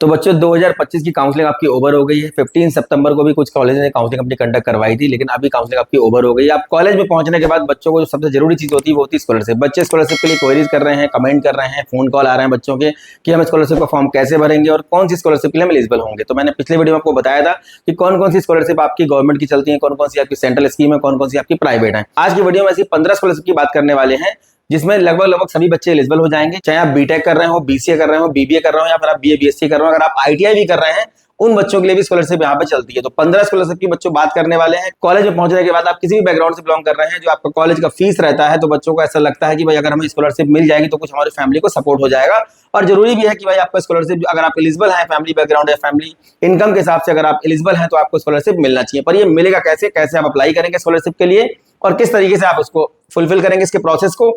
तो बच्चों 2025 की काउंसलिंग आपकी ओवर हो गई है। 15 सितंबर को भी कुछ कॉलेज ने काउंसलिंग अपनी कंडक्ट करवाई थी, लेकिन अभी काउंसलिंग आपकी ओवर हो गई है। आप कॉलेज में पहुंचने के बाद बच्चों को जो सबसे जरूरी चीज होती है वो होती है स्कॉलरशिप। बच्चे स्कॉलरशिप के लिए क्वेरीज कर रहे हैं, कमेंट कर रहे हैं, फोन कॉल आ रहे हैं बच्चों के कि हम स्कॉलरशिप का फॉर्म कैसे भरेंगे और कौन सी स्कॉलरशिप के लिए हम एलिजिबल होंगे। तो मैंने पिछले वीडियो में आपको बताया था कि कौन कौन सी स्कॉलरशिप आपकी गवर्नमेंट की चलती है, कौन कौन सी आपकी सेंट्रल स्कीम है, कौन कौन सी आपकी प्राइवेट है। आज की वीडियो में ऐसी 15 स्कॉलरशिप की बात करने वाले हैं जिसमें लगभग सभी बच्चे एलिजिबल हो जाएंगे। चाहे आप बीटेक कर रहे हो, बीसीए कर रहे हो, बीबीए कर रहे हो या फिर आप बीए बीएससी कर रहे हो, अगर आप आईटीआई भी कर रहे हैं उन बच्चों के लिए भी स्कॉलरशिप यहाँ पे चलती है। तो 15 स्कॉलरशिप की बच्चों बात करने वाले हैं। कॉलेज में पहुंचने के बाद आप किसी भी बैकग्राउंड से बिलोंग कर रहे हैं, जो आपका कॉलेज का फीस रहता है, तो बच्चों को ऐसा लगता है कि भाई अगर हमें स्कॉलरशिप मिल जाएगी तो कुछ हमारी फैमिली को सपोर्ट हो जाएगा। और जरूरी भी है कि भाई आपका स्कॉलरशिप अगर आप एलिजिबल हैं, फैमिली बैकग्राउंड है, फैमिली इनकम के हिसाब से अगर आप एलिजिबल हैं तो आपको स्कॉलरशिप मिलना चाहिए। पर ये मिलेगा कैसे, कैसे आप अप्लाई करेंगे स्कॉलरशिप के लिए और किस तरीके से आप उसको फुलफिल करेंगे इसके प्रोसेस को,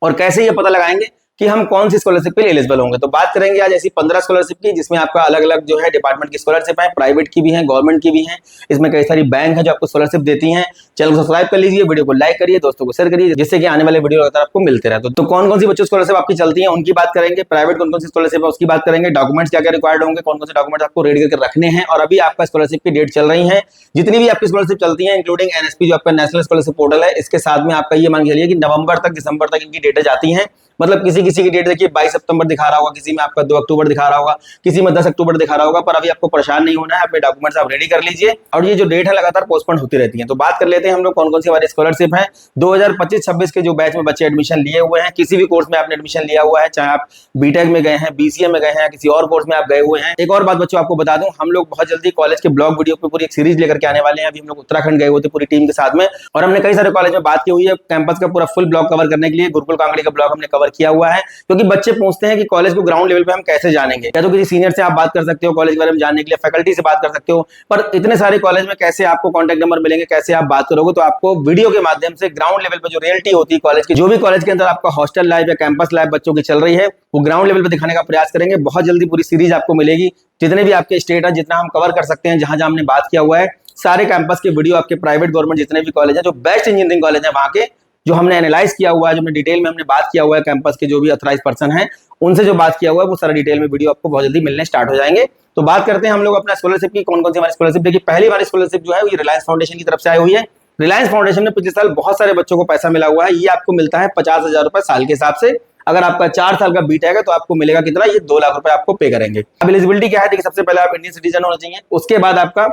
और कैसे ये पता लगाएंगे कि हम कौन सी स्कॉलरशिप के लिए एलिजिबल होंगे। तो बात करेंगे आज ऐसी 15 स्कॉलरशिप की जिसमें आपका अलग अलग जो है डिपार्टमेंट की स्कॉलरशिप है, प्राइवेट की भी है, गवर्नमेंट की भी है। इसमें कई सारी बैंक है जो आपको स्कॉलरशिप देती हैं। चैनल को सब्सक्राइब कर लीजिए, वीडियो को लाइक करिए, दोस्तों को शेयर करिए, जिससे कि आने वाले वीडियो लगातार आपको मिलते रहे। तो कौन कौन सी बच्चों स्कॉलरशिप आपकी चलती है उनकी बात करेंगे, प्राइवेट कौन कौन सी स्कॉलरशिप है उसकी बात करेंगे, डॉक्यूमेंट्स क्या क्या रिक्वायर्ड होंगे, कौन कौन से डॉक्यूमेंट्स आपको रेडी करके रखने हैं। और अभी आपका स्कॉलरशिप की डेट चल रही है, जितनी भी आपकी स्कॉलरशिप चलती है इंक्लूडिंग एनएसपी जो आपका नेशनल स्कॉलरशिप पोर्टल है, इसके साथ में आपका ये मान के चलिए कि नवंबर तक, दिसंबर तक इनकी डेटें जाती हैं। मतलब किसी किसी की डेट देखिए 22 सितंबर दिखा रहा होगा, किसी में आपका 2 अक्टूबर दिखा रहा होगा, किसी में 10 अक्टूबर दिखा रहा होगा। पर अभी आपको परेशान नहीं होना है, अपने डॉक्यूमेंट्स आप रेडी कर लीजिए। और ये जो डेट है लगातार पोस्टपोन होती रहती है। तो बात कर लेते हैं हम लोग कौन कौन सी हमारी स्कॉलरशिप है। 2025-26 के जो बैच में बच्चे एडमिशन लिए हुए हैं, किसी भी कोर्स में आपने एडमिशन लिया हुआ है, चाहे आप बीटेक में गए हैं, बीसीए में गए हैं, किसी और कोर्स में आप गए हुए हैं। एक और बात बच्चों आपको बता दूं, हम लोग बहुत जल्दी कॉलेज के ब्लॉग वीडियो पे पूरी एक सीरीज लेकर के आने वाले हैं। अभी हम लोग उत्तराखंड गए हुए थे पूरी टीम के साथ में, और हमने कई सारे कॉलेज में बात की हुई है कैंपस का पूरा फुल ब्लॉग कवर करने के लिए। गुरुकुल कांगड़ी का ब्लॉग हमने कवर किया हुआ है, क्योंकि बच्चे पूछते हैं कि कॉलेज को ग्राउंड लेवल पे हम कैसे जानेंगे। या तो किसी सीनियर से आप बात कर सकते हो कॉलेज के बारे में जानने के लिए, फैकल्टी से बात कर सकते हो, पर इतने सारे कॉलेज में कैसे आपको कांटेक्ट नंबर मिलेंगे, कैसे आप बात करोगे। तो आपको वीडियो के माध्यम से ग्राउंड लेवल पे जो रियलिटी होती है कॉलेज की, जो भी कॉलेज के अंदर आपका हॉस्टल लाइफ या कैंपस लाइफ बच्चों की चल रही है, वो ग्राउंड लेवल पे दिखाने का प्रयास करेंगे। बहुत जल्दी पूरी सीरीज आपको मिलेगी, जितने भी आपके स्टेट है, जितना हम कवर कर सकते हैं, जहां जहां हमने बात किया हुआ है, सारे कैंपस के वीडियो आपके प्राइवेट गवर्नमेंट जितने भी कॉलेज है, जो बेस्ट इंजीनियरिंग कॉलेज है वहां के, जो हमने एनालाइज किया हुआ है, जो हमने डिटेल में हमने बात किया हुआ है, कैंपस के जो भी ऑथराइज पर्सन है उनसे जो बात किया हुआ है, वो सारा डिटेल में वीडियो आपको बहुत जल्दी मिलने स्टार्ट हो जाएंगे। तो बात करते हैं हम लोग अपना स्कॉलरशिप की, कौन कौन सी हमारी स्कॉलरशिप। देखिए पहली हमारी स्कॉलरशिप जो है वो रिलायंस फाउंडेशन की तरफ से आई हुई है। रिलायंस फाउंडेशन में पिछले साल बहुत सारे बच्चों को पैसा मिला हुआ है। ये आपको मिलता है 50,000 रुपए साल के हिसाब से। अगर आपका 4 साल का बीटेक है तो आपको मिलेगा कितना, ये 2 लाख रुपए आपको पे करेंगे। अब एलिजिबिलिटी क्या है, देखिए सबसे पहले आप इंडियन सिटीजन होना चाहिए, उसके बाद आपका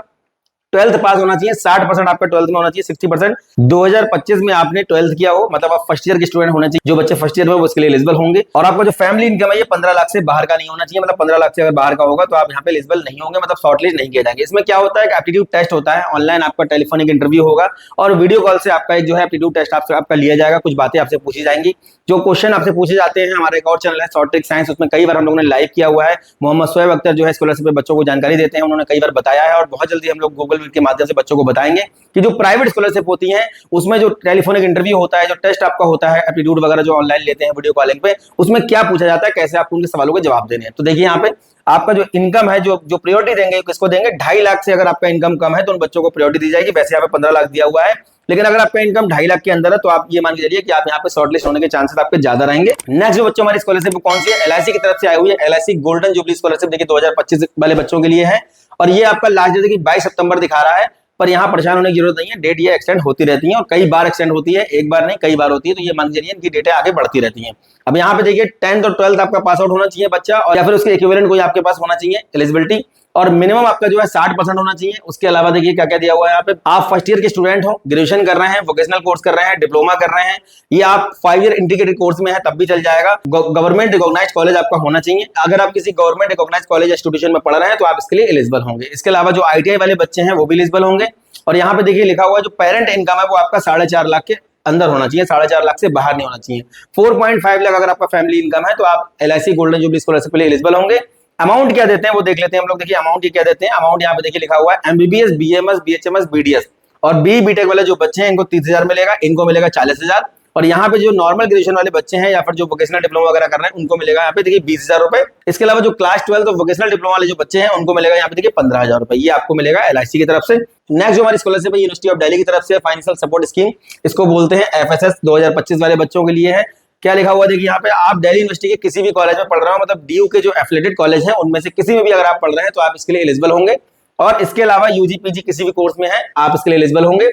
12th पास होना चाहिए, 60% आपका 12th में होना चाहिए, 60%। 2025 में आपने 12th किया हो, मतलब आप फर्स्ट ईयर के स्टूडेंट होने चाहिए। जो बच्चे फर्स्ट ईयर में वो इसके लिए एलिजिबल होंगे। और आपका जो फैमिली इनकम है ये 15 लाख से बाहर का नहीं होना चाहिए, मतलब 15 लाख से अगर बाहर का होगा तो आप यहाँ पे एलिजिबल नहीं होंगे, मतलब शॉर्टलिस्ट नहीं किए जाएंगे। इसमें क्या होता है, एप्टीट्यूड टेस्ट होता है, ऑनलाइन आपका टेलीफोनिक इंटरव्यू होगा और वीडियो कॉल से आपका एक जो है एप्टीट्यूड टेस्ट आपका लिया जाएगा। कुछ बातें आपसे पूछी जाएंगी, जो क्वेश्चन आपसे पूछे जाते हैं। हमारा एक और चैनल है शॉर्ट ट्रिक साइंस, उसमें कई बार हम लोगों ने लाइव किया हुआ है। मोहम्मद शोएब अख्तर जो है स्कॉलरशिप पे बच्चों को जानकारी देते हैं, उन्होंने कई बार बताया है, और बहुत जल्दी हम लोग गूगल मीट के माध्यम से बच्चों को बताएंगे कि जो प्राइवेट स्कॉलरशिप होती है उसमें जो टेलीफोनिक इंटरव्यू होता है, जो टेस्ट आपका होता है, एप्टीट्यूड वगैरह जो ऑनलाइन लेते हैं वीडियो कॉलिंग पे, उसमें क्या पूछा जाता है, कैसे आपको उनके सवालों के जवाब देने हैं। तो देखिए यहाँ पे आपका जो इनकम है, जो प्रायोरिटी देंगे किसको देंगे, 2.5 लाख से अगर आपका इनकम कम है तो उन बच्चों को प्रायोरिटी दी जाएगी। वैसे यहाँ पे 15 लाख दिया हुआ है, लेकिन अगर आपका इनकम 2.5 लाख के अंदर है तो आप ये मान के चलिए कि आप यहाँ पे शॉर्टलिस्ट होने के चांसेस आपके ज्यादा रहेंगे। नेक्स्ट जो बच्चों हमारी स्कॉलरशिप कौन सी है, एलआईसी की तरफ से आई हुई है। एलआईसी गोल्डन जुबली स्कॉलरशिप देखिए 2025 वाले बच्चों के लिए है, और ये आपका लास्ट डेट देखिए 22 सितंबर दिखा रहा है। पर यहाँ परेशान होने की जरूरत नहीं है, डेट ये एक्सटेंड होती रहती है और कई बार एक्सटेंड होती है, एक बार नहीं कई बार होती है। तो ये मान लीजिए इनकी डेटें आगे बढ़ती रहती हैं। अब यहाँ पे देखिए 10th और 12th आपका पास आउट होना चाहिए बच्चा, और या फिर उसके इक्विवेलेंट कोई आपके पास होना चाहिए एलिजिबिलिटी, और मिनिमम आपका जो है 60% होना चाहिए। उसके अलावा देखिए क्या क्या दिया हुआ है यहाँ पे, आप फर्स्ट ईयर के स्टूडेंट हो, ग्रेजुएशन कर रहे हैं, वोकेशनल कोर्स कर रहे हैं, डिप्लोमा कर रहे हैं, या आप 5 ईयर इंटीग्रेटेड कोर्स में है तब भी चल जाएगा। गवर्नमेंट रिकॉग्नाइज्ड कॉलेज आपका होना चाहिए। अगर आप किसी गवर्नमेंट रिकॉग्नाइज्ड कॉलेज इंस्टीट्यूशन में पढ़ रहे हैं तो आप इसके लिए एलिजिबल होंगे। इसके अलावा जो आईटीआई वाले बच्चे हैं वो भी एलिजिबल होंगे। और यहाँ पे देखिए लिखा हुआ है जो पेरेंट इनकम है वो आपका 4.5 लाख के अंदर होना चाहिए, 4.5 लाख से बाहर नहीं होना चाहिए। 4.5 लाख अगर आपका फैमिली इनकम है तो आप एलआईसी गोल्डन जुबली स्कॉलरशिप के लिए एलिजिबल होंगे। अमाउंट क्या देते हैं वो देख लेते हैं हम लोग। देखिए अमाउंट क्या देते हैं, अमाउंट यहाँ पे देखिए लिखा हुआ है एमबीबीएस, बीएमएस, बीएचएमएस, बीडीएस और बी बीटेक वाले जो बच्चे हैं इनको 30,000 मिलेगा, इनको मिलेगा 40,000। और यहाँ पे जो नॉर्मल ग्रेजुएशन वाले बच्चे हैं या फिर जो वोकेशनल डिप्लोमा वगैरह कर रहे हैं उनको मिलेगा यहाँ पे देखिए 20,000 रुपए। इसके अलावा जो क्लास 12 और वोकेशनल डिप्लोमा वाले जो बच्चे हैं उनको मिलेगा यहाँ पे देखिए 15,000 रुपए, ये आपको मिलेगा एलआईसी की तरफ से। नेक्स्ट जो हमारी स्कॉलरशिप है यूनिवर्सिटी ऑफ दिल्ली की तरफ से फाइनेंशियल सपोर्ट स्कीम, इसको बोलते हैं एफएसएस, 2025 वाले बच्चों के लिए है। क्या लिखा हुआ देखिए यहाँ पे, आप दिल्ली यूनिवर्सिटी के किसी भी कॉलेज में पढ़ रहे हो, मतलब डीयू के जो एफिलिएटेड कॉलेज हैं उनमें से किसी में भी अगर आप पढ़ रहे हैं तो आप इसके लिए एलिजिबल होंगे। और इसके अलावा यूजी पीजी किसी भी कोर्स में है आप इसके लिए एलिजिबल होंगे।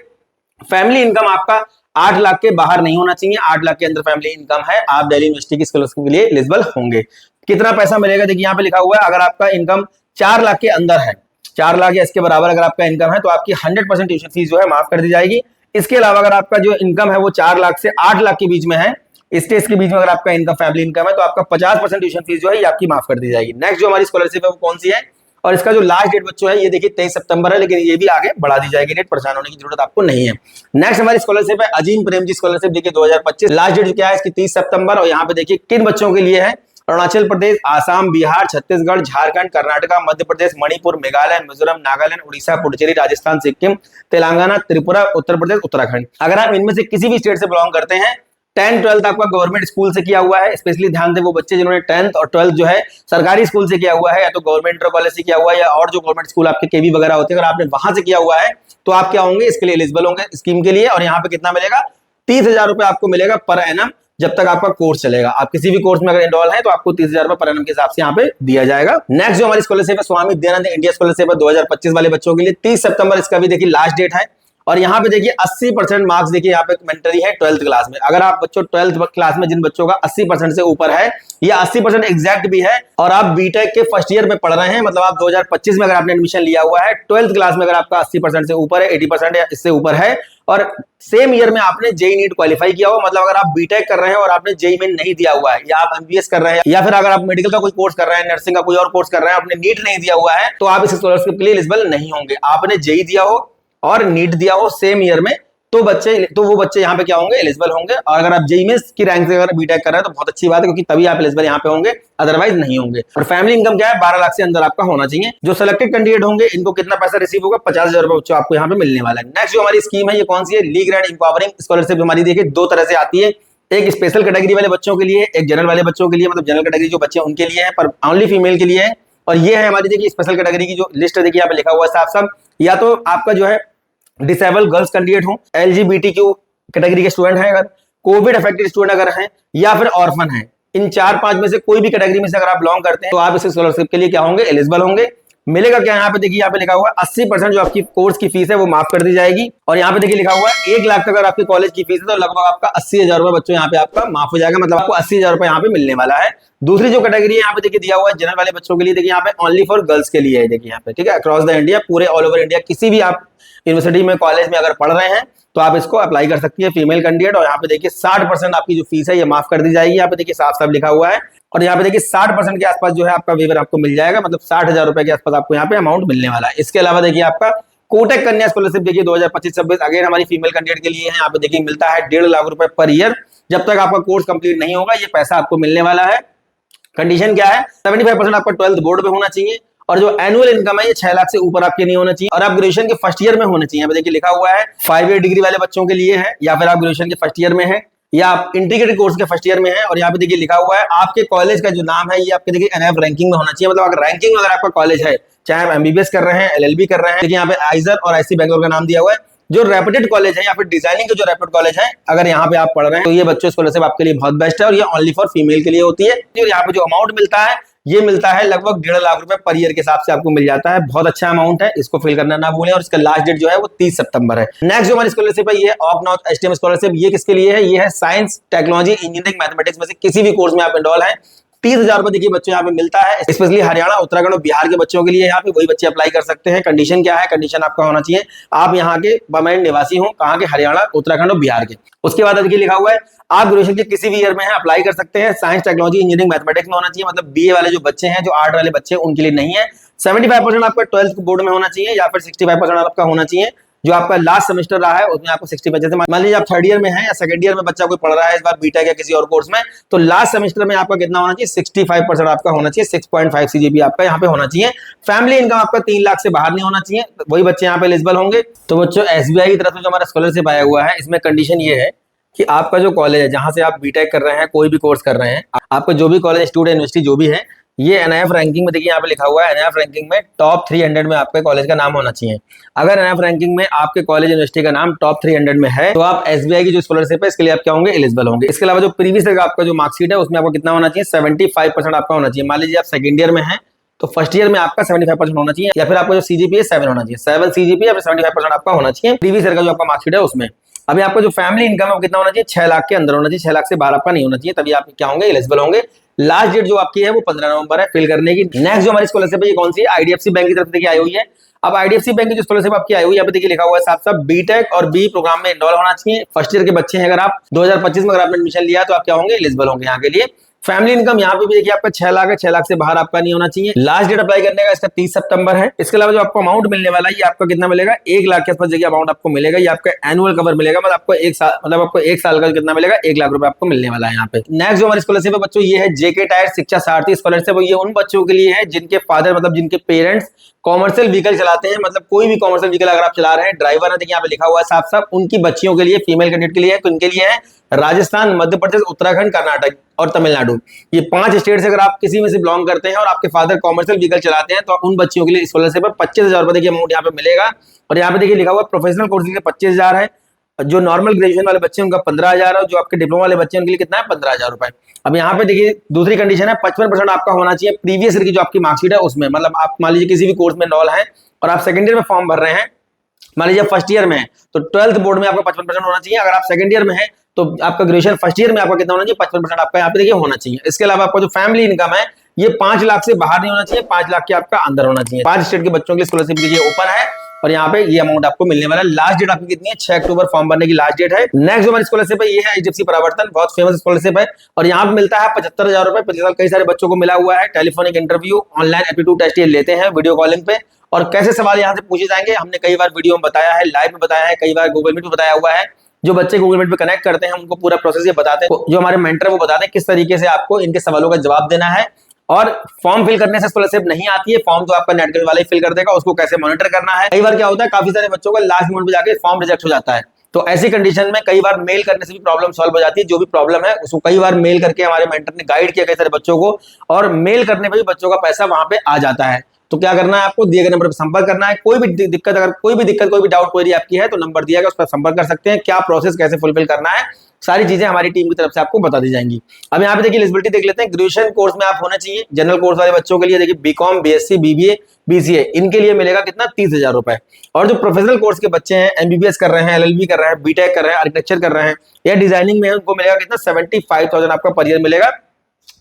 फैमिली इनकम आपका 8 लाख के बाहर नहीं होना चाहिए, 8 लाख के अंदर फैमिली इनकम है, आप दिल्ली यूनिवर्सिटी की स्कॉलरशिप के लिए एलिजिबल होंगे। कितना पैसा मिलेगा देखिए यहाँ पे लिखा हुआ है, अगर आपका इनकम 4 लाख के अंदर है, 4 लाख या इसके बराबर अगर आपका इनकम है तो आपकी 100% ट्यूशन फीस जो है माफ कर दी जाएगी। इसके अलावा अगर आपका जो इनकम है वो 4 लाख से 8 लाख के बीच में है, इसके बीच में अगर आपका इनकम फैमिली इनकम है तो आपका 50% ट्यूशन फीस जो है ये आपकी माफ कर दी जाएगी। नेक्स्ट जो हमारी स्कॉलरशिप है वो कौन सी है, और इसका जो लास्ट डेट बच्चों है ये देखिए 23 सितंबर है, लेकिन ये भी आगे बढ़ा दी जाएगी डेट, परेशान होने की जरूरत आपको नहीं है। नेक्स्ट हमारी स्कॉलरशिप है अजीम प्रेमजी स्कॉलरशिप, देखिए 2025, लास्ट डेट क्या है इसकी 30 सितंबर। और यहाँ पे देखिए किन बच्चों के लिए है, अरुणाचल प्रदेश, आसाम, बिहार, छत्तीसगढ़, झारखंड, कर्नाटका, मध्य प्रदेश, मणिपुर, मेघालय, मिजोरम, नागालैंड, उड़ीसा, पुडुचेरी, राजस्थान, सिक्किम, तेलंगाना, त्रिपुरा, उत्तर प्रदेश, उत्तराखंड। अगर आप इनमें से किसी भी स्टेट से बिलोंग करते हैं, 10th 12th आपका गवर्नमेंट स्कूल से किया हुआ है, स्पेशली ध्यान दें वो बच्चे जिन्होंने 10th और 12th जो है सरकारी स्कूल से किया हुआ है, या तो गवर्नमेंट इंटर कॉलेज से किया हुआ है, या और जो गवर्नमेंट स्कूल आपके केवी वगैरह होते हैं अगर आपने वहां से किया हुआ है तो आप क्या होंगे, इसके लिए एलिजिबल होंगे स्कीम के लिए। और यहाँ पे कितना मिलेगा, 30,000 रुपए आपको मिलेगा पर एनम जब तक आपका कोर्स चलेगा। आप किसी भी कोर्स में अगर इनरोल है तो आपको 30,000 रुपए पर एनम के हिसाब से यहाँ पे दिया जाएगा। नेक्स्ट जो हमारी स्कॉलरशिप है स्वामी दयानंद इंडिया स्कॉलरशिप है 2025 वाले बच्चों के लिए, 30 सितंबर इसका भी देखिए लास्ट डेट है। और यहाँ पे देखिए 80% मार्क्स देखिए यहाँ पे मैंडेटरी है 12th क्लास में। अगर आप बच्चों 12th क्लास में जिन बच्चों का 80% से ऊपर है या 80% एग्जैक्ट भी है और आप बीटेक के फर्स्ट ईयर में पढ़ रहे हैं, मतलब आप 2025 में अगर आपने एडमिशन लिया हुआ है, 12th क्लास में अगर आपका 80% से ऊपर है, 80% या इससे ऊपर है, और सेम ईयर में आपने जेई नीट क्वालिफाई किया हो, मतलब अगर आप बीटेक कर रहे हैं और आपने जेई मेन नहीं दिया हुआ है, या आप एमबीएस कर रहे हैं, या फिर अगर आप मेडिकल का कोई कोर्स कर रहे हैं, नर्सिंग का कोई और कोर्स कर रहे हैं, आपने नीट नहीं दिया हुआ है, तो आप इस स्कॉलरशिप के लिए एलिजिबल नहीं होंगे। आपने जेई दिया हो और नीट दिया हो सेम ईयर में, तो वो बच्चे यहाँ पे क्या होंगे, एलिजिबल होंगे। और अगर आप जेई में की रैंक से अगर बीटेक कर रहे हैं तो बहुत अच्छी बात है, क्योंकि तभी आप एलिजिबल यहाँ पे होंगे, अदरवाइज नहीं होंगे। और फैमिली इनकम क्या है, 12 लाख से अंदर आपका होना चाहिए। जो सिलेक्टेड कैंडिडेट होंगे इनको कितना पैसा रिसीव होगा, 50,000 रुपए बच्चों आपको यहाँ पे मिलने वाला है। नेक्स्ट जो हमारी स्कीम है ये कौन सी है, लीग एंड इंपावरिंग स्कॉलरशिप हमारी देखिए 2 तरह से आती है, एक स्पेशल कैटेगरी वाले बच्चों के लिए, एक जनरल वाले बच्चों के लिए, मतलब जनरल कैटेगरी जो बच्चे उनके लिए है पर ओनली फीमेल के लिए है। और ये है हमारी देखिए स्पेशल कैटेगरी की जो लिस्ट देखिए यहाँ पे लिखा हुआ है साफ साफ, या तो आपका जो है डिसेबल गर्ल्स कैंडिडेट हो, एलजीबीटीक्यू कैटेगरी के स्टूडेंट हैं, अगर कोविड अफेक्टेड स्टूडेंट अगर हैं, या फिर ऑर्फन हैं, इन 4-5 में से कोई भी कैटेगरी में से अगर आप बिलोंग करते हैं तो आप इस स्कॉलरशिप के लिए क्या होंगे, एलिजिबल होंगे। मिलेगा क्या, यहाँ पे देखिए यहाँ पे लिखा हुआ है 80% जो आपकी कोर्स की फीस है वो माफ कर दी जाएगी। और यहाँ पे देखिए लिखा हुआ है 1 लाख तक अगर आपकी कॉलेज की फीस है तो लगभग आपका 80,000 रुपए बच्चों यहाँ पे आपका माफ हो जाएगा, मतलब आपको 80,000 रुपए यहाँ पे मिलने वाला है। दूसरी जो कैटेगरी है यहाँ पे देखिए दिया हुआ है जनरल वाले बच्चों के लिए, देखिए यहाँ पे ओनली फॉर गर्ल्स के लिए है, देखिए यहाँ पे ठीक है, अक्रॉस द इंडिया, पूरे ऑल ओवर इंडिया किसी भी आप यूनिवर्सिटी में कॉलेज में अगर पढ़ रहे हैं तो आप इसको अप्लाई कर सकती है फीमेल कैंडिडेट। और यहाँ पे देखिए 60% आपकी जो फीस है ये माफ कर दी जाएगी, यहाँ पे देखिए साफ साफ लिखा हुआ है। और यहाँ पे देखिए 60% के आसपास जो है आपका वेवर आपको मिल जाएगा, मतलब 60,000 रुपए के आसपास आपको यहाँ पे अमाउंट मिलने वाला है। इसके अलावा देखिए आपका कोटक कन्या स्कॉलरशिप देखिए 2025-26 अगेन हमारी फीमेल कैंडिडेट के लिए है, यहाँ पे देखिए मिलता है 1.5 लाख रुपए पर ईयर। जब तक आपका कोर्स कंप्लीट नहीं होगा ये पैसा आपको मिलने वाला है। कंडीशन क्या है, 75% आपका 12th बोर्ड में होना चाहिए, और जो एनुअल इनकम है ये 6 लाख से ऊपर आपके नहीं होना चाहिए, और आप ग्रेजुएशन के फर्स्ट ईयर में होने चाहिए। देखिए लिखा हुआ है 5 ईयर डिग्री वाले बच्चों के लिए है, या फिर आप ग्रेजुएशन के फर्स्ट ईयर में है, या आप इंटीग्रेटेड कोर्स के फर्स्ट ईयर में है। और यहाँ पे देखिए लिखा हुआ है आपके कॉलेज का जो नाम है ये आपके देखिए एनएफ रैंकिंग में होना चाहिए, मतलब अगर रैंकिंग में अगर आपका कॉलेज है, चाहे आप एमबीबीएस कर रहे हैं, एलएलबी कर रहे हैं, देखिए यहाँ पे आइजर और आईसी बैंगलोर का नाम दिया हुआ है, जो रेपुटेड कॉलेज है या फिर डिजाइनिंग के जो रेपुटेड कॉलेज है, अगर यहाँ पे आप पढ़ रहे हैं तो ये बच्चों स्कॉलरशिप आपके लिए बहुत बेस्ट है, और ये ओनली फॉर फीमेल के लिए होती है। यहाँ पे जो अमाउंट मिलता है ये मिलता है लगभग 1.5 लाख रुपए पर ईयर के हिसाब से आपको मिल जाता है, बहुत अच्छा अमाउंट है, इसको फिल करना ना भूलें। और इसका लास्ट डेट जो है वो 30 सितंबर है। नेक्स्ट जो हमारी स्कॉलरशिप है ये ऑक नॉर्थ एसटीएम स्कॉलरशिप, ये किसके लिए है, ये है साइंस, टेक्नोलॉजी, इंजीनियरिंग, मैथमेटिक्स में से किसी भी कोर्स में आप एनरोल है। 30,000 रुपए देखिए बच्चों यहाँ पे मिलता है, स्पेशली हरियाणा, उत्तराखंड और बिहार के बच्चों के लिए यहाँ पे वही बच्चे अप्लाई कर सकते हैं। कंडीशन क्या है, कंडीशन आपका होना चाहिए आप यहाँ के परमानेंट निवासी हो, कहाँ के, हरियाणा, उत्तराखंड और बिहार के। उसके बाद देखिए लिखा हुआ है आप ग्रेजुएशन के किसी भी ईयर में है अप्लाई कर सकते हैं। साइंस, टेक्नोलॉजी, इंजीनियरिंग, मैथमेटिक्स में होना चाहिए, मतलब बीए वाले जो बच्चे हैं, जो आर्ट वाले बच्चे हैं उनके लिए नहीं है। 75% आपका 12th बोर्ड में होना चाहिए, या फिर 65% आपका होना चाहिए जो आपका लास्ट सेमेस्टर रहा है उसमें आपको 60 जैसे मान लीजिए आप 3rd ईयर में है या 2nd ईयर में बच्चा कोई पढ़ रहा है इस बार बीटेक या किसी और कोर्स में, तो लास्ट सेमेस्टर में आपका कितना होना चाहिए, 65% आपका होना चाहिए, 6.5 सीजीपी आपका यहाँ पे होना चाहिए। फैमिली इनकम आपका 3 लाख से बाहर नहीं होना चाहिए, वही बच्चे यहाँ पे एलिजिबल होंगे। तो बच्चों एसबीआई की तरफ से जो हमारा स्कॉलरशिप आया हुआ है इसमें कंडीशन ये है कि आपका जो कॉलेज है जहां से आप बीटेक कर रहे हैं, कोई भी कोर्स कर रहे हैं, आपका जो भी कॉलेज, इंस्टीट्यूट, यूनिवर्सिटी जो भी है, ये एनआईएफ रैंकिंग में देखिए यहाँ पे लिखा हुआ है एनआईएफ रैंकिंग में टॉप 300 में आपके कॉलेज का नाम होना चाहिए। अगर एनआईएफ रैंकिंग में आपके कॉलेज यूनिवर्सिटी का नाम टॉप 300 में है तो आप एसबीआई की जो स्कॉलरशिप है इसके लिए आप क्या होंगे, एलिजिबल होंगे। इसके अलावा जो प्रीवियस ईयर का आपका जो मार्कशीट है उसमें आपको कितना होना चाहिए, 75% आपका होना चाहिए। मान लीजिए आप सेकंड ईयर में है तो फर्स्ट ईयर में आपका 75% होना चाहिए, या फिर आपका जो सीजीपीए 7 होना चाहिए, 7 सीजीपीए या फिर 75% आपका होना चाहिए प्रीवियस ईयर का जो आपका मार्कशीट है उसमें। अभी आपका जो फैमिली इनकम है वो कितना होना चाहिए, 6 लाख के अंदर होना चाहिए, 6 लाख से बाहर आपका नहीं होना चाहिए, तभी आप क्या होंगे, एलिजिबल होंगे। लास्ट डेट जो आपकी है वो 15 नवंबर है फिल करने की। नेक्स्ट जो हमारी स्कॉलरशिप है ये कौन सी है, आईडीएफसी बैंक की तरफ से देखिए आई हुई है। अब आईडीएफसी बैंक की जो स्कॉलरशिप आपकी आई हुई है, यहाँ पे देखिए लिखा हुआ है साफ साफ बीटेक और बी प्रोग्राम में एनरोल होना चाहिए। फर्स्ट ईयर के बच्चे हैं, अगर आप 2025 में अगर आपने एडमिशन लिया तो आप क्या होंगे, एलिजिबल होंगे यहाँ के लिए। फैमिली इनकम यहाँ पे भी देखिए आपका 6 लाख है, 6 लाख से बाहर आपका नहीं होना चाहिए। लास्ट डेट अप्लाई करने का इसका 30 सितंबर है। इसके अलावा जो आपको अमाउंट मिलने वाला है ये आपका कितना मिलेगा, 1 लाख के आसपास देखिए अमाउंट आपको मिलेगा। ये आपका एनुअल कवर मिलेगा, मतलब आपको एक साल का कितना मिलेगा, 1 लाख रुपए आपको मिलने वाला है यहाँ पे। नेक्स्ट जो हमारी स्कॉलरशिप है बच्चों ये है जेके टायर शिक्षा सारथी स्कॉलरशिप। ये उन बच्चों के लिए है जिनके फादर मतलब जिनके पेरेंट्स कॉमर्शियल व्हीकल चलाते हैं, मतलब कोई भी कॉमर्शियल व्हीकल अगर आप चला रहे हैं, ड्राइवर है, देखिए यहाँ पे लिखा हुआ है साफ साफ, उनकी बच्चियों के लिए, फीमेल कैंडिडेट के लिए है, तो इनके लिए है राजस्थान, मध्य प्रदेश, उत्तराखंड, कर्नाटक और तमिलनाडु। ये 5 स्टेट से अगर आप किसी में से बिलोंग करते हैं और आपके फादर कॉमर्शियल व्हीकल चलाते हैं तो उन बच्चियों के लिए स्कॉलरशिप है 25,000 रुपए देखिए अमाउंट यहाँ पे मिलेगा। और यहाँ पे देखिए लिखा हुआ प्रोफेशनल कोर्स के लिए 25,000 है, जो नॉर्मल ग्रेजुएशन वाले बच्चे हैं उनका 15,000 है, जो आपके डिप्लोमा वाले बच्चे हैं उनके लिए कितना है, 15,000 रुपए। अब यहाँ पे देखिए दूसरी कंडीशन है 55% आपका होना चाहिए प्रीवियस ईयर की जो आपकी मार्कशीट है उसमें। मतलब आप मान लीजिए किसी भी कोर्स में एनरोल है और आप सेकंड ईयर में फॉर्म भर रहे हैं, मान लीजिए फर्स्ट ईयर में है तो 12th बोर्ड में आपका 55% होना चाहिए। अगर आप सेकंड ईयर में है तो आपका ग्रेजुएशन फर्स्ट ईयर में आपका कितना होना चाहिए, 55% आपका यहाँ पे देखिए होना चाहिए। इसके अलावा आपका जो फैमिली इनकम है ये 5 लाख से बाहर नहीं होना चाहिए, 5 लाख के आपका अंदर होना चाहिए। 5 स्टेट के बच्चों की स्कॉलरशिप देखिए ओपन है और यहाँ पे ये अमाउंट आपको मिलने वाला है। लास्ट डेट आपकी कितनी है, 6 अक्टूबर फॉर्म भरने की लास्ट डेट है। नेक्स्ट जो हमारी स्कॉलरशिप है ये है एचडीएफसी परावर्तन, बहुत फेमस स्कॉलरशिप है और यहाँ पे मिलता है 75,000 रुपए। पिछले साल कई सारे बच्चों को मिला हुआ है। Telephonic interview, online aptitude test ये लेते हैं वीडियो कॉलिंग पे, और कैसे सवाल यहाँ से पूछे जाएंगे हमने कई बार वीडियो में बताया है, लाइव में बताया है, कई बार गूगल मीट में बताया हुआ है। जो बच्चे गूगल मीट पे कनेक्ट करते हैं उनको पूरा प्रोसेस ये बताते हैं, जो हमारे मेंटर वो बताते हैं किस तरीके से आपको इनके सवालों का जवाब देना है। और फॉर्म फिल करने से स्कॉलरशिप नहीं आती है, फॉर्म तो आपका नेट वाला ही फिल कर देगा, उसको कैसे मॉनिटर करना है। कई बार क्या होता है काफी सारे बच्चों का लास्ट मिनट पे जाके फॉर्म रिजेक्ट हो जाता है, तो ऐसी कंडीशन में कई बार मेल करने से भी प्रॉब्लम सॉल्व हो जाती है। जो भी प्रॉब्लम है उसको कई बार मेल करके हमारे मेंटर ने गाइड किया कई सारे बच्चों को, और मेल करने पे भी बच्चों का पैसा वहां पे आ जाता है। तो क्या करना है, आपको दिए गए नंबर पर संपर्क करना है। कोई भी दिक्कत, अगर कोई भी डाउट क्वेरी आपकी है तो नंबर दिया गया उस पर संपर्क कर सकते हैं। क्या प्रोसेस कैसे फुलफिल करना है सारी चीजें हमारी टीम की तरफ से आपको बता दी जाएंगी। अब यहाँ पे देखिए एलिजिबिलिटी देख लेते हैं। ग्रेजुएशन कोर्स में आप होने चाहिए। जनरल कोर्स वाले बच्चों के लिए देखिए बीकॉम, बीएससी, बीबीए, बीसीए इनके लिए मिलेगा कितना, 30,000 रुपए। और जो प्रोफेशनल कोर्स के बच्चे हैं, एमबीबीएस कर रहे हैं, एलएलबी कर रहे हैं, बीटेक कर रहे हैं, आर्किटेक्चर कर रहे हैं या डिजाइनिंग में है, उनको मिलेगा कितना, 75,000 आपका पर ईयर मिलेगा।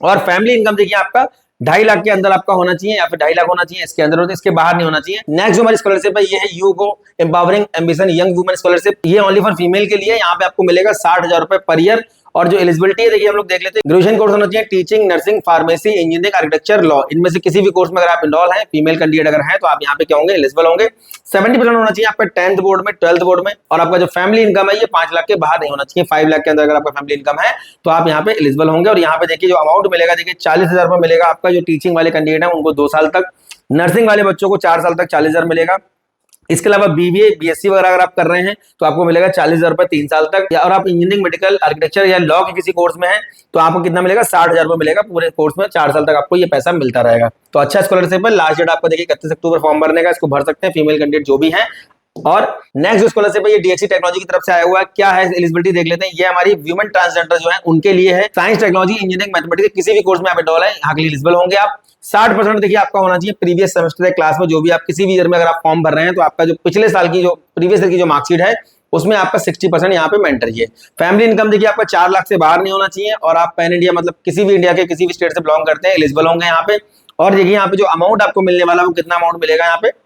और फैमिली इनकम देखिए आपका 2.5 लाख के अंदर आपका होना चाहिए या फिर 2.5 लाख होना चाहिए, इसके अंदर होता है, इसके बाहर नहीं होना चाहिए। नेक्स्ट जो हमारी स्कॉलरशिप है ये है यूगो empowering ambition young women scholarship. ये ओनली फॉर फीमेल के लिए, यहाँ पे आपको मिलेगा 60,000 रुपए पर ईयर। और जो एलिजिबिलिटी है देखिए हम लोग देख लेते हैं। ग्रेजुएशन कोर्स होना चाहिए teaching, nursing, pharmacy, engineering, architecture, law, इनमें से किसी भी कोर्स में अगर आप इनरोल है, फीमेल कैंडिडेट अगर है तो आप यहाँ पे क्या होंगे, एलिजिबल होंगे। 70% होना चाहिए आपका 10th बोर्ड में, 12th बोर्ड में। और आपका जो फैमिली इनकम है ये 5 लाख के बाहर नहीं होना चाहिए, 5 लाख के अंदर अगर आपका फैमिली इनकम है तो आप यहाँ पे एलिजिबल होंगे। और यहाँ पे देखिए जो अमाउंट मिलेगा देखिए 40,000 रुपए मिलेगा आपका। जो टीचिंग वाले कैंडिडेट है उनको 2 साल तक, नर्सिंग वाले बच्चों को 4 साल तक 40,000 मिलेगा। इसके अलावा बीबीए, बीएससी वगैरह अगर आप कर रहे हैं तो आपको मिलेगा 40,000 रुपए 3 साल तक। या और आप इंजीनियरिंग, मेडिकल, आर्किटेक्चर या लॉ के किसी कोर्स में है तो आपको कितना मिलेगा, 60,000 रुपए मिलेगा पूरे कोर्स में, 4 साल तक आपको ये पैसा मिलता रहेगा। तो अच्छा स्कॉलरशिप है। लास्ट डेट आपको देखिए 31 अक्टूबर फॉर्म भरने का, इसको भर सकते हैं फीमेल कैंडिडेट जो भी है। और नेक्स्ट जो स्कॉलरशिप है ये डीएक्सी टेक्नोलॉजी की तरफ से आया हुआ है। क्या है एलिजिबिलिटी देख लेते हैं। ये हमारी ह्यूमन ट्रांसजेंडर जो है उनके लिए है। साइंस, टेक्नोलॉजी, इंजीनियरिंग, मैथमेटिक्स किसी भी कोर्स में आप एनरोल है यहाँ के लिए एलिजिबल होंगे आप। 60% देखिए आपका होना चाहिए प्रीवियस सेमेस्टर क्लास में, जो भी आप किसी भी ईयर में अगर आप फॉर्म भर रहे हैं तो आपका जो पिछले साल की जो प्रीवियस ईयर की जो मार्कशीट है उसमें आपका 60% यहाँ पे मेंटर है। फैमिली इनकम देखिए आपका 4 लाख से बाहर नहीं होना चाहिए और आप पैन इंडिया मतलब किसी भी इंडिया के किसी भी स्टेट से बिलोंग करते हैं, एलिजिबल होंगे यहाँ पे। और देखिए यहाँ पे जो अमाउंट आपको मिलने वाला है वो कितना अमाउंट मिलेगा, यहाँ पे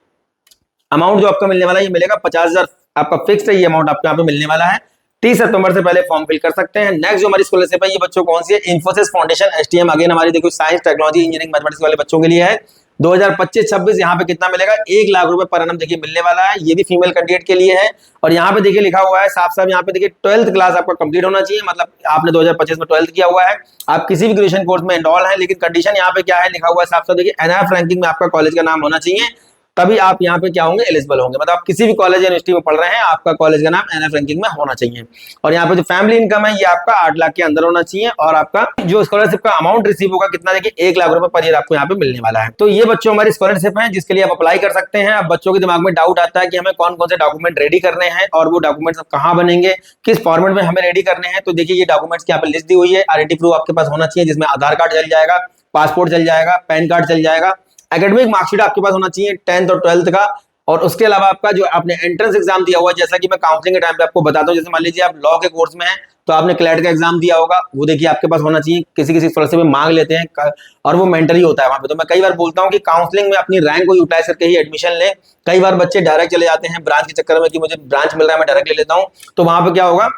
अमाउंट जो आपका मिलने वाला है ये मिलेगा 50,000 आपका फिक्स है। ये अमाउंट आपको यहाँ पे मिलने वाला है। 30 सितंबर से पहले फॉर्म फिल कर सकते हैं। नेक्स्ट जो हमारी स्कॉलरशिप है ये बच्चों कौन सी है, इन्फोसिस फाउंडेशन एसटीएम। अगेन हमारी देखो साइंस, टेक्नोलॉजी, इंजीनियरिंग, मैथमेटिक्स वाले बच्चों के लिए है। 2025-26 यहाँ पे कितना मिलेगा, 1 लाख रुपए पर एनम देखिए मिलने वाला है। ये भी फीमेल कैंडिडेट के लिए है। और यहाँ पे देखिए लिखा हुआ है साफ साफ, यहाँ पे देखिए 12th क्लास आपका कंप्लीट होना चाहिए, मतलब आपने 2025 में 12th किया हुआ है, आप किसी भी ग्रेजुएशन कोर्स में एनरोल है। लेकिन कंडीशन यहाँ पे क्या है लिखा हुआ है साफ साफ देखिए, एनआईएफ रैंकिंग में आपका कॉलेज का नाम होना चाहिए तभी आप यहाँ पे क्या होंगे, एलिजिबल होंगे। मतलब आप किसी भी कॉलेज या यूनिवर्सिटी में पढ़ रहे हैं, आपका कॉलेज का नाम एनएफ रैंकिंग में होना चाहिए। और यहाँ पे जो फैमिली इनकम है ये आपका 8 लाख के अंदर होना चाहिए। और आपका जो स्कॉलरशिप का अमाउंट रिसीव होगा कितना, देखिए 1 लाख रुपए पर ईयर आपको यहाँ पे मिलने वाला है। तो ये बच्चों हमारी स्कॉलरशिप है जिसके लिए आप अप्लाई कर सकते हैं। अब बच्चों के दिमाग में डाउट आता है कि हमें कौन कौन से डॉक्यूमेंट रेडी करने हैं और वो डॉक्यूमेंट्स कहाँ बनेंगे, किस फॉर्मेट में हमें रेडी करने हैं। तो देखिए ये डॉक्यूमेंट्स की यहाँ पे लिस्ट दी हुई है। आईडेंटिटी प्रूफ आपके पास होना चाहिए जिसमें आधार कार्ड चल जाएगा, पासपोर्ट चल जाएगा, पैन कार्ड चल जाएगा, एकेडमिक मार्कशीट आपके पास होना चाहिए 10th और 12th का। और उसके अलावा आपका जो आपने एंट्रेंस एग्जाम दिया हुआ है, जैसा कि मैं काउंसलिंग के टाइम पे आपको बताता हूँ, जैसे मान लीजिए आप लॉ के कोर्स में हैं तो आपने क्लैट का एग्जाम दिया होगा, वो देखिए आपके पास होना चाहिए। किसी किसी स्कॉलरशिप में मांग लेते हैं और वो मेंटरी होता है वहां पे। तो मैं कई बार बोलता हूँ कि काउंसलिंग में अपनी रैंक को यूटिलाइज करके ही एडमिशन लें। कई बार बच्चे डायरेक्ट चले जाते हैं ब्रांच के चक्कर में कि मुझे ब्रांच मिल रहा है मैं डायरेक्ट ले लेता हूँ। तो वहां पे क्या होगा,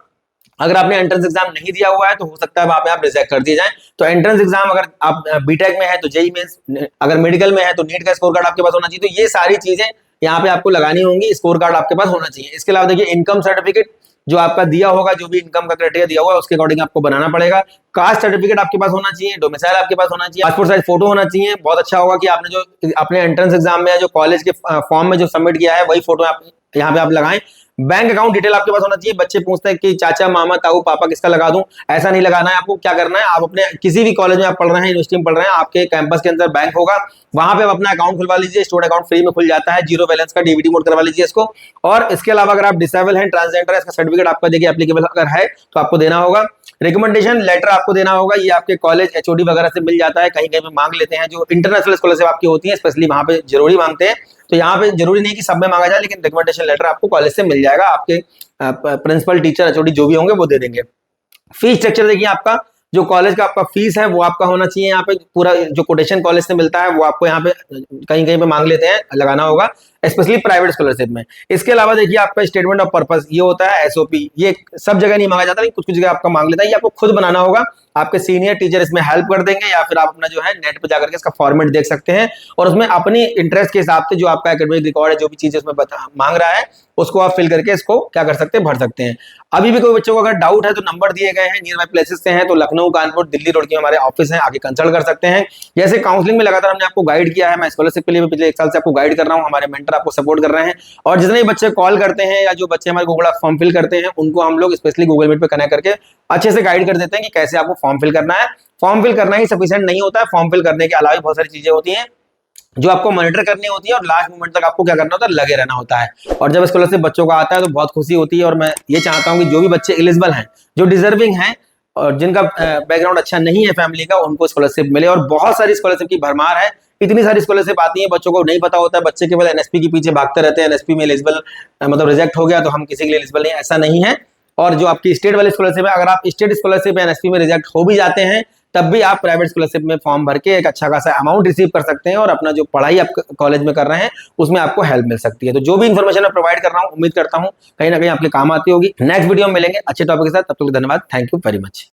अगर आपने एंट्रेंस एग्जाम नहीं दिया हुआ है तो हो सकता है वहां पे आप रिजेक्ट कर दिए जाएं। तो एंट्रेंस एग्जाम अगर आप बीटेक में है तो जेईई मेंस, अगर मेडिकल में है तो नीट का स्कोर कार्ड आपके पास होना चाहिए। तो ये सारी चीजें यहाँ पे आपको लगानी होंगी, स्कोर कार्ड आपके पास होना चाहिए। इसके अलावा देखिए इनकम सर्टिफिकेट जो आपका दिया होगा, जो भी इनकम का क्राइटेरिया दिया होगा उसके अकॉर्डिंग आपको बनाना पड़ेगा। कास्ट सर्टिफिकेट आपके पास होना चाहिए, डोमिसाइल आपके पास होना चाहिए, पासपोर्ट साइज फोटो होना चाहिए। बहुत अच्छा होगा कि आपने जो अपने एंट्रेंस एग्जाम में जो कॉलेज के फॉर्म में जो सबमिट किया है वही फोटो आप यहाँ पे आप लगाएं। बैंक अकाउंट डिटेल आपके पास होना चाहिए। बच्चे पूछते हैं कि चाचा, मामा, ताऊ, पापा किसका लगा दूं, ऐसा नहीं लगाना है। आपको क्या करना है, आप अपने किसी भी कॉलेज में आप पढ़ रहे हैं, यूनिवर्सिटी में पढ़ रहे हैं, आपके कैंपस के अंदर बैंक होगा, वहां पे आप अपना अकाउंट खुलवा लीजिए। स्टूडेंट अकाउंट फ्री में खुल जाता है, 0 बैलेंस का डीबीटी मोड करवा लीजिए इसको। और इसके अलावा अगर आप डिसेबल हैं, ट्रांसजेंडर है, इसका सर्टिफिकेट आपका देखिए एप्लीकेबल अगर है तो आपको देना होगा। रिकमेंडेशन लेटर आपको देना होगा, ये आपके कॉलेज एचओडी वगैरह से मिल जाता है, कहीं कहीं पे मांग लेते हैं। जो इंटरनेशनल स्कॉलरशिप आपकी होती है स्पेशली वहां पे जरूरी मांगते हैं। तो यहाँ पे जरूरी नहीं कि सब में मांगा जाए, लेकिन रिकमेंडेशन लेटर आपको कॉलेज से मिल जाएगा। आपके प्रिंसिपल, टीचर, एचओडी जो भी होंगे वो दे देंगे। फीस स्ट्रक्चर देखिए, आपका जो कॉलेज का आपका फीस है वो आपका होना चाहिए। यहाँ पे पूरा जो कोटेशन कॉलेज से मिलता है वो आपको यहाँ पे कहीं कहीं पे मांग लेते हैं, लगाना होगा, स्पेशली प्राइवेट स्कॉलरशिप में। इसके अलावा देखिए आपका स्टेटमेंट ऑफ पर्पस ये होता है, एसओपी, ये सब जगह नहीं मांगा जाता, लेकिन कुछ कुछ जगह आपका मांग लेता है। ये आपको खुद बनाना होगा, आपके सीनियर टीचर इसमें हेल्प कर देंगे, या फिर आप अपना जो है नेट पे जाकर के इसका फॉर्मेट देख सकते हैं और उसमें अपनी इंटरेस्ट के हिसाब से जो आपका एकेडमिक रिकॉर्ड है, जो भी चीजें उसमें मांग रहा है उसको आप फिल करके इसको क्या कर सकते हैं, भर सकते हैं। अभी भी कोई बच्चों को अगर डाउट है तो नंबर दिए गए हैं, नियर बाय प्लेसेस से हैं तो लखनऊ, कानपुर, दिल्ली रोड के हमारे ऑफिस हैं, आगे कंसल्ट कर सकते हैं। जैसे काउंसलिंग में लगातार हमने आपको गाइड किया है, मैं स्कॉलरशिप के लिए भी पिछले 1 साल से आपको गाइड कर रहा हूँ, हमारे मेंटर आपको सपोर्ट कर रहे हैं। और जितने भी बच्चे कॉल करते हैं या जो बच्चे हमारे गूगल फॉर्म फिल करते हैं उनको हम लोग स्पेशली गूगल मीट पे कनेक्ट करके अच्छे से गाइड कर देते हैं कि कैसे आपको फॉर्म फिल करना है। फॉर्म फिल करना ही सफिशिएंट नहीं होता है, फॉर्म फिल करने के अलावा भी बहुत सारी चीजें होती हैं जो आपको मॉनिटर करनी होती है और लास्ट मोमेंट तक आपको क्या करना होता है, लगे रहना होता है। और जब स्कॉलरशिप बच्चों का आता है तो बहुत खुशी होती है। और मैं ये चाहता हूँ कि जो भी बच्चे एलिजिबल हैं, जो डिजर्विंग हैं और जिनका बैकग्राउंड अच्छा नहीं है फैमिली का, उनको स्कॉलरशिप मिले। और बहुत सारी स्कॉलरशिप की भरमार है, इतनी सारी स्कॉलरशिप आती है, बच्चों को नहीं पता होता है। बच्चे केवल एनएसपी के पीछे भागते रहते हैं, एनएसपी में एलिजिबल मतलब रिजेक्ट हो गया तो हम किसी के लिए एलिजिबल नहीं, ऐसा नहीं है। और जो आपकी स्टेट वाली स्कॉलरशिप है, अगर आप स्टेट स्कॉलरशिप या एनएसपी में रिजेक्ट हो भी जाते हैं तब भी आप प्राइवेट स्कॉलरशिप में फॉर्म भर के एक अच्छा खासा अमाउंट रिसीव कर सकते हैं और अपना जो पढ़ाई आप कॉलेज में कर रहे हैं उसमें आपको हेल्प मिल सकती है। तो जो भी इन्फॉर्मेशन मैं प्रोवाइड कर रहा हूँ, उम्मीद करता हूँ कहीं ना कहीं आपके काम आती होगी। नेक्स्ट वीडियो में मिलेंगे अच्छे टॉपिक के साथ, तब तक धन्यवाद, थैंक यू वेरी मच।